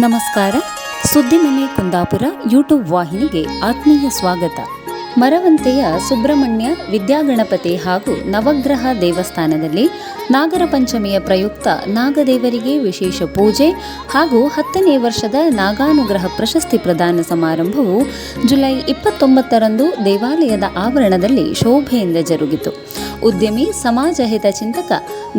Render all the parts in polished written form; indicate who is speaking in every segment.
Speaker 1: ನಮಸ್ಕಾರ. ಸುದ್ದಿಮನೆ ಕುಂದಾಪುರ ಯೂಟ್ಯೂಬ್ ವಾಹಿನಿಗೆ ಆತ್ಮೀಯ ಸ್ವಾಗತ. ಮರವಂತೆಯ ಸುಬ್ರಹ್ಮಣ್ಯ ವಿದ್ಯಾಗಣಪತಿ ಹಾಗೂ ನವಗ್ರಹ ದೇವಸ್ಥಾನದಲ್ಲಿ ನಾಗರ ಪಂಚಮಿಯ ಪ್ರಯುಕ್ತ ನಾಗದೇವರಿಗೆ ವಿಶೇಷ ಪೂಜೆ ಹಾಗೂ 10ನೇ ವರ್ಷದ ನಾಗಾನುಗ್ರಹ ಪ್ರಶಸ್ತಿ ಪ್ರದಾನ ಸಮಾರಂಭವು ಜುಲೈ 29ರಂದು ದೇವಾಲಯದ ಆವರಣದಲ್ಲಿ ಶೋಭೆಯಿಂದ ಜರುಗಿತು. ಉದ್ಯಮಿ, ಸಮಾಜ ಹಿತ ಚಿಂತಕ,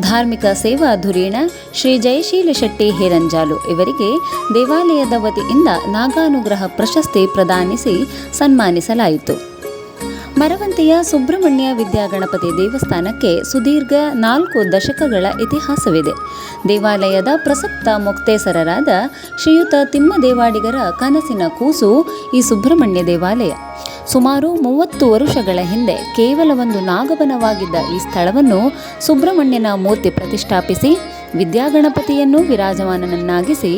Speaker 1: ಧಾರ್ಮಿಕ ಸೇವಾ ಧುರೀಣ ಶ್ರೀ ಜಯಶೀಲ ಶೆಟ್ಟಿ ಹೇರಂಜಾಲು ಇವರಿಗೆ ದೇವಾಲಯದ ವತಿಯಿಂದ ನಾಗಾನುಗ್ರಹ ಪ್ರಶಸ್ತಿ ಪ್ರದಾನಿಸಿ ಸನ್ಮಾನಿಸಲಾಯಿತು. ಮರವಂತೆಯ ಸುಬ್ರಹ್ಮಣ್ಯ ವಿದ್ಯಾಗಣಪತಿ ದೇವಸ್ಥಾನಕ್ಕೆ ಸುದೀರ್ಘ 4 ದಶಕಗಳ ಇತಿಹಾಸವಿದೆ. ದೇವಾಲಯದ ಪ್ರಸಕ್ತ ಮೊಕ್ತೇಸರರಾದ ಶ್ರೀಯುತ ತಿಮ್ಮದೇವಾಡಿಗರ ಕನಸಿನ ಕೂಸು ಈ ಸುಬ್ರಹ್ಮಣ್ಯ ದೇವಾಲಯ. ಸುಮಾರು 30 ವರ್ಷಗಳ ಹಿಂದೆ ಕೇವಲ ಒಂದು ನಾಗವನವಾಗಿದ್ದ ಈ ಸ್ಥಳವನ್ನು ಸುಬ್ರಹ್ಮಣ್ಯನ ಮೂರ್ತಿ ಪ್ರತಿಷ್ಠಾಪಿಸಿ ವಿದ್ಯಾಗಣಪತಿಯನ್ನು ವಿರಾಜಮಾನನನ್ನಾಗಿಸಿ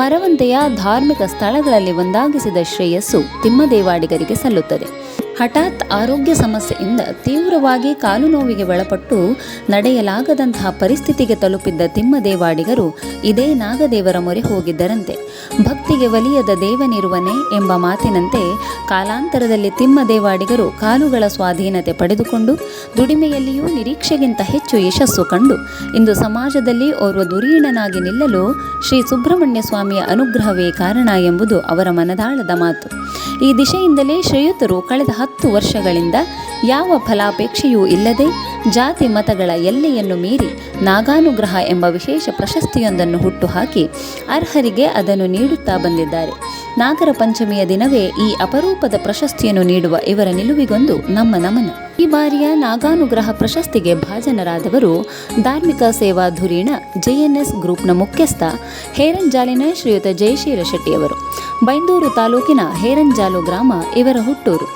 Speaker 1: ಮರವಂತೆಯ ಧಾರ್ಮಿಕ ಸ್ಥಳಗಳಲ್ಲಿ ಒಂದಾಗಿಸಿದ ಶ್ರೇಯಸ್ಸು ತಿಮ್ಮದೇವಾಡಿಗರಿಗೆ ಸಲ್ಲುತ್ತದೆ. ಹಠಾತ್ ಆರೋಗ್ಯ ಸಮಸ್ಯೆಯಿಂದ ತೀವ್ರವಾಗಿ ಕಾಲು ನೋವಿಗೆ ಒಳಪಟ್ಟು ನಡೆಯಲಾಗದಂತಹ ಪರಿಸ್ಥಿತಿಗೆ ತಲುಪಿದ್ದ ತಿಮ್ಮದೇವಾಡಿಗರು ಇದೇ ನಾಗದೇವರ ಮೊರೆ ಹೋಗಿದ್ದರಂತೆ. ಭಕ್ತಿಗೆ ಒಲಿಯದ ದೇವನಿರುವನೇ ಎಂಬ ಮಾತಿನಂತೆ ಕಾಲಾಂತರದಲ್ಲಿ ತಿಮ್ಮದೇವಾಡಿಗರು ಕಾಲುಗಳ ಸ್ವಾಧೀನತೆ ಪಡೆದುಕೊಂಡು ದುಡಿಮೆಯಲ್ಲಿಯೂ ನಿರೀಕ್ಷೆಗಿಂತ ಹೆಚ್ಚು ಯಶಸ್ಸು ಕಂಡು ಇಂದು ಸಮಾಜದಲ್ಲಿ ಓರ್ವ ಧುರೀಣನಾಗಿ ನಿಲ್ಲಲು ಶ್ರೀ ಸುಬ್ರಹ್ಮಣ್ಯ ಸ್ವಾಮಿಯ ಅನುಗ್ರಹವೇ ಕಾರಣ ಎಂಬುದು ಅವರ ಮನದಾಳದ ಮಾತು. ಈ ದಿಶೆಯಿಂದಲೇ ಶ್ರೇಯುತರು ಕಳೆದ 10 ವರ್ಷಗಳಿಂದ ಯಾವ ಫಲಾಪೇಕ್ಷೆಯೂ ಇಲ್ಲದೆ ಜಾತಿ ಮತಗಳ ಎಲ್ಲೆಯನ್ನು ಮೀರಿ ನಾಗಾನುಗ್ರಹ ಎಂಬ ವಿಶೇಷ ಪ್ರಶಸ್ತಿಯೊಂದನ್ನು ಹುಟ್ಟುಹಾಕಿ ಅರ್ಹರಿಗೆ ಅದನ್ನು ನೀಡುತ್ತಾ ಬಂದಿದ್ದಾರೆ. ನಾಗರ ಪಂಚಮಿಯ ದಿನವೇ ಈ ಅಪರೂಪದ ಪ್ರಶಸ್ತಿಯನ್ನು ನೀಡುವ ಇವರ ನಿಲುವಿಗೊಂದು ನಮ್ಮ ನಮನ. ಈ ಬಾರಿಯ ನಾಗಾನುಗ್ರಹ ಪ್ರಶಸ್ತಿಗೆ ಭಾಜನರಾದವರು ಧಾರ್ಮಿಕ ಸೇವಾ ಧುರೀಣ ಜೆಎನ್ಎಸ್ ಗ್ರೂಪ್ನ ಮುಖ್ಯಸ್ಥ ಹೇರಂಜಾಲಿನ ಶ್ರೀಯುತ ಜಯಶೀಲ ಶೆಟ್ಟಿಯವರು. ಬೈಂದೂರು ತಾಲೂಕಿನ ಹೇರಂಜಾಲು ಗ್ರಾಮ ಇವರ ಹುಟ್ಟೂರು.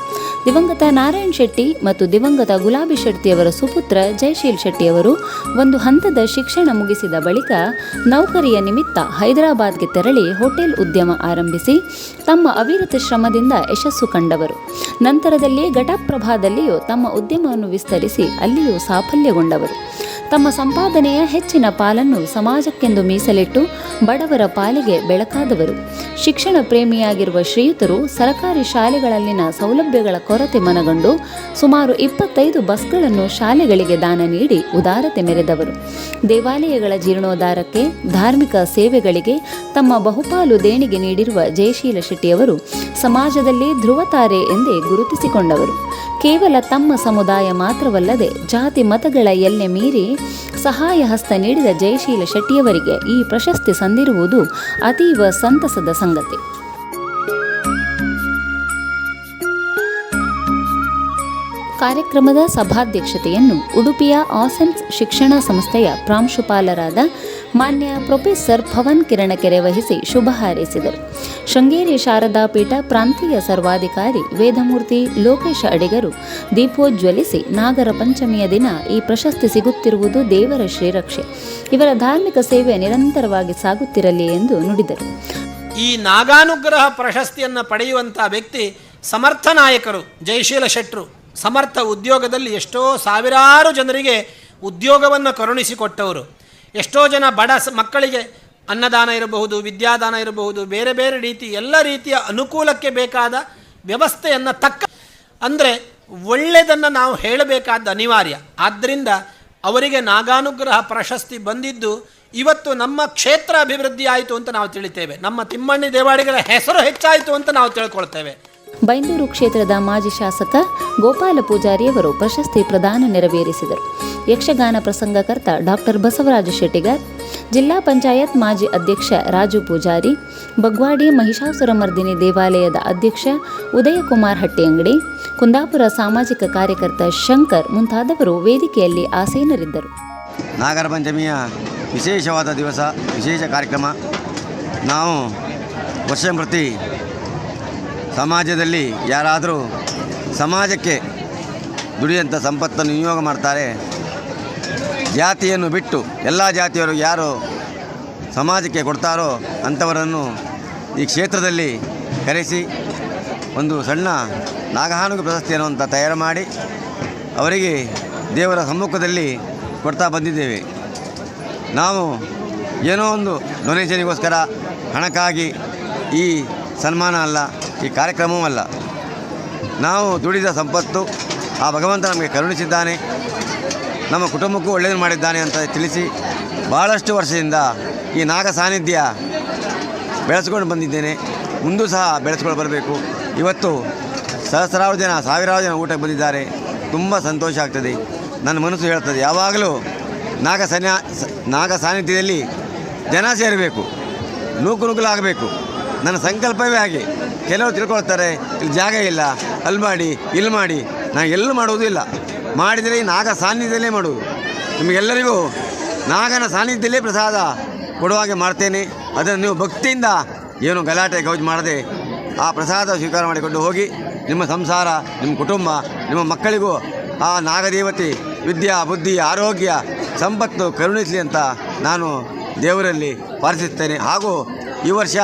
Speaker 1: ದಿವಂಗತ ನಾರಾಯಣ್ ಶೆಟ್ಟಿ ಮತ್ತು ದಿವಂಗತ ಗುಲಾಬಿ ಶೆಟ್ಟಿಯವರ ಸುಪುತ್ರ ಜಯಶೀಲ್ ಶೆಟ್ಟಿಯವರು ಒಂದು ಹಂತದ ಶಿಕ್ಷಣ ಮುಗಿಸಿದ ಬಳಿಕ ನೌಕರಿಯ ನಿಮಿತ್ತ ಹೈದರಾಬಾದ್ಗೆ ತೆರಳಿ ಹೋಟೆಲ್ ಉದ್ಯಮ ಆರಂಭಿಸಿ ತಮ್ಮ ಅವಿರತ ಶ್ರಮದಿಂದ ಯಶಸ್ಸು ಕಂಡವರು. ನಂತರದಲ್ಲಿ ಘಟಪ್ರಭಾದಲ್ಲಿಯೂ ತಮ್ಮ ಉದ್ಯಮವನ್ನು ವಿಸ್ತರಿಸಿ ಅಲ್ಲಿಯೂ ಸಾಫಲ್ಯಗೊಂಡವರು. ತಮ್ಮ ಸಂಪಾದನೆಯ ಹೆಚ್ಚಿನ ಪಾಲನ್ನು ಸಮಾಜಕ್ಕೆಂದು ಮೀಸಲಿಟ್ಟು ಬಡವರ ಪಾಲಿಗೆ ಬೆಳಕಾದವರು. ಶಿಕ್ಷಣ ಪ್ರೇಮಿಯಾಗಿರುವ ಶ್ರೀಯುತರು ಸರಕಾರಿ ಶಾಲೆಗಳಲ್ಲಿನ ಸೌಲಭ್ಯಗಳ ಕೊರತೆ ಮನಗಂಡು ಸುಮಾರು 25 ಬಸ್ಗಳನ್ನು ಶಾಲೆಗಳಿಗೆ ದಾನ ನೀಡಿ ಉದಾರತೆ ಮೆರೆದವರು. ದೇವಾಲಯಗಳ ಜೀರ್ಣೋದ್ಧಾರಕ್ಕೆ, ಧಾರ್ಮಿಕ ಸೇವೆಗಳಿಗೆ ತಮ್ಮ ಬಹುಪಾಲು ದೇಣಿಗೆ ನೀಡಿರುವ ಜಯಶೀಲ ಶೆಟ್ಟಿಯವರು ಸಮಾಜದಲ್ಲಿ ಧ್ರುವತಾರೆ ಎಂದೇ ಗುರುತಿಸಿಕೊಂಡವರು. ಕೇವಲ ತಮ್ಮ ಸಮುದಾಯ ಮಾತ್ರವಲ್ಲದೆ ಜಾತಿ ಮತಗಳ ಎಲ್ಲೆ ಮೀರಿ ಸಹಾಯ ಹಸ್ತ ನೀಡಿದ ಜಯಶೀಲ ಶೆಟ್ಟಿಯವರಿಗೆ ಈ ಪ್ರಶಸ್ತಿ ಸಂದಿರುವುದು ಅತೀವ ಸಂತಸದ ಸಂಗತಿ. ಕಾರ್ಯಕ್ರಮದ ಸಭಾಧ್ಯಕ್ಷತೆಯನ್ನು ಉಡುಪಿಯ ಆಸೆನ್ಸ್ ಶಿಕ್ಷಣ ಸಂಸ್ಥೆಯ ಪ್ರಾಂಶುಪಾಲರಾದ ಮಾನ್ಯ ಪ್ರೊಫೆಸರ್ ಭವನ್ ಕಿರಣಕೆರೆ ವಹಿಸಿ ಶುಭ ಹಾರೈಸಿದರು. ಶೃಂಗೇರಿ ಶಾರದಾ ಪೀಠ ಪ್ರಾಂತೀಯ ಸರ್ವಾಧಿಕಾರಿ ವೇದಮೂರ್ತಿ ಲೋಕೇಶ ಅಡಿಗರು ದೀಪೋಜ್ವಲಿಸಿ ನಾಗರ ಪಂಚಮಿಯ ದಿನ ಈ ಪ್ರಶಸ್ತಿ ಸಿಗುತ್ತಿರುವುದು ದೇವರ ಶ್ರೀರಕ್ಷೆ, ಇವರ ಧಾರ್ಮಿಕ ಸೇವೆ ನಿರಂತರವಾಗಿ ಸಾಗುತ್ತಿರಲಿ ಎಂದು ನುಡಿದರು.
Speaker 2: ಈ ನಾಗಾನುಗ್ರಹ ಪ್ರಶಸ್ತಿಯನ್ನು ಪಡೆಯುವಂಥ ವ್ಯಕ್ತಿ ಸಮರ್ಥ ನಾಯಕರು ಜಯಶೀಲ ಶೆಟ್ಟರು. ಸಮರ್ಥ ಉದ್ಯೋಗದಲ್ಲಿ ಎಷ್ಟೋ ಸಾವಿರಾರು ಜನರಿಗೆ ಉದ್ಯೋಗವನ್ನು ಕರುಣಿಸಿಕೊಟ್ಟವರು. ಎಷ್ಟೋ ಜನ ಬಡ ಮಕ್ಕಳಿಗೆ ಅನ್ನದಾನ ಇರಬಹುದು, ವಿದ್ಯಾದಾನ ಇರಬಹುದು, ಬೇರೆ ಬೇರೆ ರೀತಿ ಎಲ್ಲ ರೀತಿಯ ಅನುಕೂಲಕ್ಕೆ ಬೇಕಾದ ವ್ಯವಸ್ಥೆಯನ್ನು ಅಂದರೆ ಒಳ್ಳೆಯದನ್ನು ನಾವು ಹೇಳಬೇಕಾದ ಅನಿವಾರ್ಯ. ಆದ್ದರಿಂದ ಅವರಿಗೆ ನಾಗಾನುಗ್ರಹ ಪ್ರಶಸ್ತಿ ಬಂದಿದ್ದು ಇವತ್ತು ನಮ್ಮ ಕ್ಷೇತ್ರ ಅಭಿವೃದ್ಧಿ ಆಯಿತು ಅಂತ ನಾವು ತಿಳಿತೇವೆ. ನಮ್ಮ ತಿಮ್ಮಣ್ಣ ದೇವಾಡಿಗರ ಹೆಸರು ಹೆಚ್ಚಾಯಿತು ಅಂತ ನಾವು ತಿಳ್ಕೊಳ್ತೇವೆ.
Speaker 1: ಬೈಂದೂರು ಕ್ಷೇತ್ರದ ಮಾಜಿ ಶಾಸಕ ಗೋಪಾಲ ಪೂಜಾರಿಯವರು ಪ್ರಶಸ್ತಿ ಪ್ರದಾನ ನೆರವೇರಿಸಿದರು. ಯಕ್ಷಗಾನ ಪ್ರಸಂಗಕರ್ತ ಡಾಕ್ಟರ್ ಬಸವರಾಜ ಶೆಟ್ಟಿಗಾರ್, ಜಿಲ್ಲಾ ಪಂಚಾಯತ್ ಮಾಜಿ ಅಧ್ಯಕ್ಷ ರಾಜು ಪೂಜಾರಿ, ಬಗ್ವಾಡಿ ಮಹಿಷಾಸುರಮರ್ದಿನಿ ದೇವಾಲಯದ ಅಧ್ಯಕ್ಷ ಉದಯಕುಮಾರ್ ಹಟ್ಟಿಯಂಗಡಿ, ಕುಂದಾಪುರ ಸಾಮಾಜಿಕ ಕಾರ್ಯಕರ್ತ ಶಂಕರ್ ಮುಂತಾದವರು ವೇದಿಕೆಯಲ್ಲಿ ಆಸೀನರಿದ್ದರು.
Speaker 3: ನಾಗರ ಪಂಚಮಿಯ ವಿಶೇಷವಾದ ದಿವಸ, ವಿಶೇಷ ಕಾರ್ಯಕ್ರಮ. ನಾವು ವರ್ಷಂಪ್ರತಿ ಸಮಾಜದಲ್ಲಿ ಯಾರಾದರೂ ಸಮಾಜಕ್ಕೆ ದುಡಿಯಂಥ ಸಂಪತ್ತನ್ನು ವಿನಿಯೋಗ ಮಾಡ್ತಾರೆ. ಜಾತಿಯನ್ನು ಬಿಟ್ಟು ಎಲ್ಲ ಜಾತಿಯವರು ಯಾರು ಸಮಾಜಕ್ಕೆ ಕೊಡ್ತಾರೋ ಅಂಥವರನ್ನು ಈ ಕ್ಷೇತ್ರದಲ್ಲಿ ಕರೆಸಿ ಒಂದು ಸಣ್ಣ ನಾಗಾನುಗ್ರಹ ಪ್ರಶಸ್ತಿಯನ್ನು ಅಂತ ತಯಾರು ಮಾಡಿ ಅವರಿಗೆ ದೇವರ ಸಮ್ಮುಖದಲ್ಲಿ ಕೊಡ್ತಾ ಬಂದಿದ್ದೇವೆ. ನಾವು ಏನೋ ಒಂದು ಡೊನೇಷನಿಗೋಸ್ಕರ ಹಣಕ್ಕಾಗಿ ಈ ಸನ್ಮಾನ ಅಲ್ಲ, ಈ ಕಾರ್ಯಕ್ರಮವೂ ಅಲ್ಲ. ನಾವು ದುಡಿದ ಸಂಪತ್ತು ಆ ಭಗವಂತ ನಮಗೆ ಕರುಣಿಸಿದ್ದಾನೆ, ನಮ್ಮ ಕುಟುಂಬಕ್ಕೂ ಒಳ್ಳೆಯದು ಮಾಡಿದ್ದಾನೆ ಅಂತ ತಿಳಿಸಿ ಭಾಳಷ್ಟು ವರ್ಷದಿಂದ ಈ ನಾಗ ಸಾನ್ನಿಧ್ಯ ಬೆಳೆಸ್ಕೊಂಡು ಬಂದಿದ್ದೇನೆ. ಮುಂದೂ ಸಹ ಬೆಳೆಸ್ಕೊಂಡು ಬರಬೇಕು. ಇವತ್ತು ಸಹಸ್ರಾರು ಜನ, ಸಾವಿರಾರು ಜನ ಊಟಕ್ಕೆ ಬಂದಿದ್ದಾರೆ. ತುಂಬ ಸಂತೋಷ ಆಗ್ತದೆ. ನನ್ನ ಮನಸ್ಸು ಹೇಳ್ತದೆ, ಯಾವಾಗಲೂ ನಾಗ ಸಾನ್ನಿಧ್ಯದಲ್ಲಿ ಜನ ಸೇರಬೇಕು, ನೂಕುನುಗ್ಗಲಾಗಬೇಕು. ನನ್ನ ಸಂಕಲ್ಪವೇ ಹಾಗೆ. ಕೆಲವರು ತಿಳ್ಕೊಳ್ತಾರೆ, ಇಲ್ಲಿ ಜಾಗ ಇಲ್ಲ, ಅಲ್ಲಿ ಮಾಡಿ, ಇಲ್ಲಿ ಮಾಡಿ. ನಾನು ಎಲ್ಲೂ ಮಾಡುವುದಿಲ್ಲ. ಮಾಡಿದರೆ ಈ ನಾಗ ಸಾನ್ನಿಧ್ಯವೇ ಮಾಡುವುದು. ನಿಮಗೆಲ್ಲರಿಗೂ ನಾಗನ ಸಾನ್ನಿಧ್ಯವೇ ಪ್ರಸಾದ ಕೊಡುವಾಗೆ ಮಾಡ್ತೇನೆ. ಅದನ್ನು ನೀವು ಭಕ್ತಿಯಿಂದ ಏನು ಗಲಾಟೆ ಗೌಜು ಮಾಡದೆ ಆ ಪ್ರಸಾದ ಸ್ವೀಕಾರ ಮಾಡಿಕೊಂಡು ಹೋಗಿ ನಿಮ್ಮ ಸಂಸಾರ, ನಿಮ್ಮ ಕುಟುಂಬ, ನಿಮ್ಮ ಮಕ್ಕಳಿಗೂ ಆ ನಾಗದೇವತೆ ವಿದ್ಯಾ, ಬುದ್ಧಿ, ಆರೋಗ್ಯ, ಸಂಪತ್ತು ಕರುಣಿಸಲಿ ಅಂತ ನಾನು ದೇವರಲ್ಲಿ ಪ್ರಾರ್ಥಿಸುತ್ತೇನೆ. ಹಾಗೂ ಈ ವರ್ಷ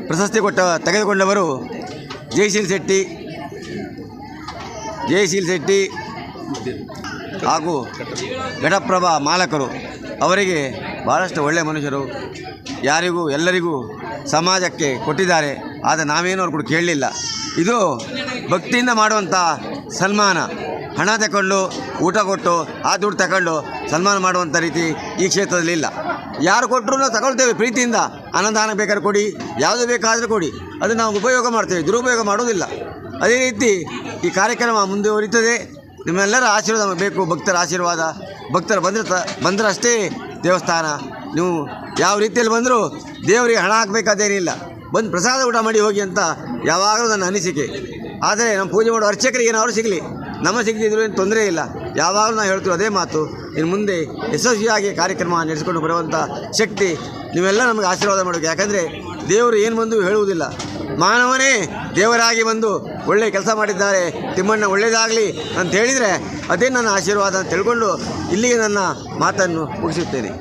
Speaker 3: ಪ್ರಶಸ್ತಿ ತೆಗೆದುಕೊಂಡವರು ಜಯಶೀಲ್ ಶೆಟ್ಟಿ ಹಾಗೂ ಘಟಪ್ರಭಾ ಮಾಲಕರು. ಅವರಿಗೆ ಭಾಳಷ್ಟು ಒಳ್ಳೆಯ ಮನುಷ್ಯರು, ಯಾರಿಗೂ ಎಲ್ಲರಿಗೂ ಸಮಾಜಕ್ಕೆ ಕೊಟ್ಟಿದ್ದಾರೆ. ಆದರೆ ನಾವೇನು ಅವ್ರು ಕೂಡ ಕೇಳಲಿಲ್ಲ. ಇದು ಭಕ್ತಿಯಿಂದ ಮಾಡುವಂಥ ಸನ್ಮಾನ. ಹಣ ತಗೊಂಡು, ಊಟ ಕೊಟ್ಟು, ಆ ದುಡ್ಡು ತಗೊಂಡು ಸನ್ಮಾನ ಮಾಡುವಂಥ ರೀತಿ ಈ ಕ್ಷೇತ್ರದಲ್ಲಿ ಇಲ್ಲ. ಯಾರು ಕೊಟ್ಟರು ನಾವು ತಗೊಳ್ತೇವೆ ಪ್ರೀತಿಯಿಂದ. ಅನ್ನದಾನ ಬೇಕಾದ್ರೆ ಕೊಡಿ, ಯಾವುದು ಬೇಕಾದರೂ ಕೊಡಿ, ಅದು ನಾವು ಉಪಯೋಗ ಮಾಡ್ತೇವೆ, ದುರುಪಯೋಗ ಮಾಡೋದಿಲ್ಲ. ಅದೇ ರೀತಿ ಈ ಕಾರ್ಯಕ್ರಮ ಮುಂದುವರಿತದೆ. ನಿಮ್ಮೆಲ್ಲರ ಆಶೀರ್ವಾದ ನಮಗೆ ಬೇಕು, ಭಕ್ತರ ಆಶೀರ್ವಾದ. ಭಕ್ತರು ಬಂದರಷ್ಟೇ ದೇವಸ್ಥಾನ. ನೀವು ಯಾವ ರೀತಿಯಲ್ಲಿ ಬಂದರೂ ದೇವರಿಗೆ ಹಣ ಹಾಕಬೇಕಾದೇನಿಲ್ಲ, ಬಂದು ಪ್ರಸಾದ ಊಟ ಮಾಡಿ ಹೋಗಿ ಅಂತ ಯಾವಾಗಲೂ ನನ್ನ ಅನಿಸಿಕೆ. ಆದರೆ ನಮ್ಮ ಪೂಜೆ ಮಾಡೋ ಅರ್ಚಕರಿಗೆ ಏನಾದರೂ ಸಿಗಲಿ, ನಮ್ಮ ಸಿಗದಿದ್ರೂ ಏನು ತೊಂದರೆ ಇಲ್ಲ. ಯಾವಾಗಲೂ ನಾವು ಹೇಳ್ತೀವಿ ಅದೇ ಮಾತು. ಇನ್ನು ಮುಂದೆ ಯಶಸ್ವಿಯಾಗಿ ಕಾರ್ಯಕ್ರಮ ನಡೆಸಿಕೊಂಡು ಬರುವಂಥ ಶಕ್ತಿ ನೀವೆಲ್ಲ ನಮಗೆ ಆಶೀರ್ವಾದ ಮಾಡಬೇಕು. ಯಾಕಂದರೆ ದೇವರು ಏನು ಬಂದು ಹೇಳುವುದಿಲ್ಲ, ಮಾನವನೇ ದೇವರಾಗಿ ಬಂದು ಒಳ್ಳೆಯ ಕೆಲಸ ಮಾಡಿದ್ದಾರೆ, ತಿಮ್ಮಣ್ಣ ಒಳ್ಳೆಯದಾಗಲಿ ಅಂತ ಹೇಳಿದರೆ ಅದೇ ನನ್ನ ಆಶೀರ್ವಾದ ಅಂತ ತಿಳ್ಕೊಂಡು ಇಲ್ಲಿಗೆ ನನ್ನ ಮಾತನ್ನು ಮುಗಿಸುತ್ತೇನೆ.